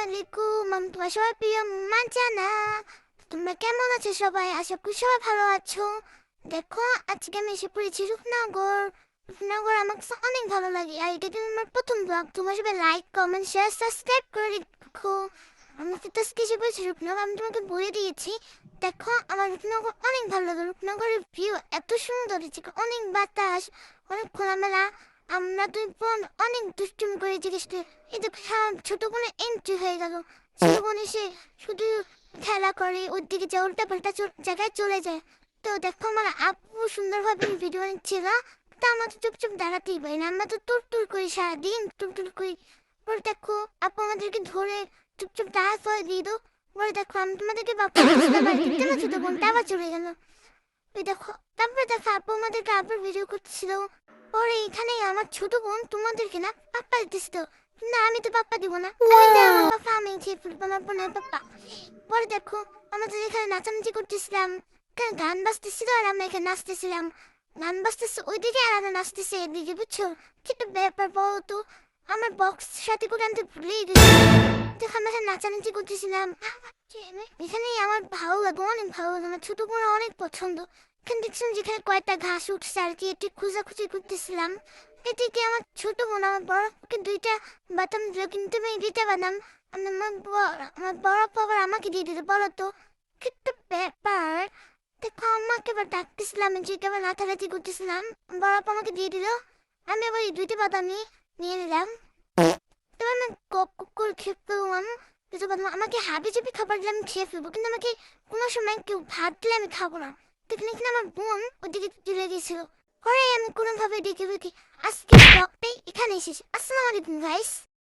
আলাইকুম, আমি তোমার সবার প্রিয় মাঞ্জানা। তোমরা কেমন আছো সবাই? আশা করি সবাই ভালো আছো। দেখো, আজকে আমি এসে পড়েছি রূপনগর। রূপনগর আমার কাছে অনেক ভালো লাগে, আর এটা কিন্তু আমার প্রথম ব্লগ। তোমরা সবাই লাইক, কমেন্ট, শেয়ার, সাবস্ক্রাইব করে রেখো। আমি তো আজকে এসে পড়েছি রূপনগর, আমি তোমাকে বলে দিয়েছি। দেখো, আমার রূপনগর অনেক ভালো লাগে। রূপনগরের ভিউ এত সুন্দর, অনেক বাতাস, অনেক খোলামেলা। আমরা দুই বোন অনেক দুষ্টুমি করে জিজ্ঞেস করি, এই তো ছোট বোনে এন্ট্রি হয়ে গেল। ছোট বোন এসে শুধু খেলা করে, ওর দিকে যে উল্টা পাল্টা জায়গায় চলে যায়। তো দেখো, আমার আপু সুন্দরভাবে ভিডিও নিচ্ছিল, তা আমরা তো চুপচাপ দাঁড়াতেই পারি না, আমরা তো টুর টুর করি, সারাদিন টুর টুর করি। পরে দেখো, আপু আমাদেরকে ধরে চুপচাপ দাঁড়া ফলে দিয়ে দো। পরে দেখো, আমি তোমাদেরকে বাপু দেখতে না, ছোট বোনটা আবার চলে গেল। ওই দেখো, তারপরে দেখো আপু আমাদেরকে আবার ভিডিও করছিল। পরে এখানে আমার ছোট বোন তোমাদেরকে না পাপ্পা দিতেছিল। না, আমি তো পাপ্পা দিব না, আমি তো আমার পাপা, আমি খেয়ে ফেলবো আমার বোনের পাপ্পা। পরে দেখো, আমাদের এখানে নাচানাচি করতেছিলাম, এখানে গান বাজতেছিল আর আমরা এখানে নাচতেছিলাম। গান বাজতেছে ওইদিকে আর আমরা নাচতেছে এদিকে, বুঝছো? কিন্তু ব্যাপার বলো তো, আমার বক্স সাথে করে আনতে ভুলেই গেছি। দেখো, আমরা এখানে নাচানাচি করতেছিলাম। এখানেই আমার ভালো লাগে, অনেক ভালো লাগে, আমার ছোট বোন অনেক পছন্দ। এখানে দেখছিলাম যেখানে কয়েকটা ঘাস উঠছে আর কি, একটু খোঁজাখুঁজি করতেছিলাম। এদিকে আমার ছোট বোন আমার বড় আপুকে দুইটা বাদাম দিল, কিন্তু আমি দুইটা বাদাম আমার বড় আপু আবার আমাকে দিয়ে দিল। বলো তো, কিন্তু ব্যাপার। দেখো, আমাকে আবার ডাকতেছিলাম, আমি যে আবার লাথালাথি করতেছিলাম, বড় আপু আমাকে দিয়ে দিল। আমি আবার এই দুইটা বাদামই নিয়ে নিলাম। তবে আমি কক কক করে খেয়ে ফেললাম। কিন্তু আমাকে হাবি জাবি খাবার দিলে আমি খেয়ে ফেলবো, কিন্তু আমাকে কোনো সময় কেউ ভাত দিলে আমি খাবো না। দেখলে কিনা আমার বোন ওদিকে চলে গেছিল। পরে আমি কোনোভাবে ডেকে ফেকি। আজকে ব্লগটাই এখানে শেষ। আসসালামু আলাইকুম গাইস।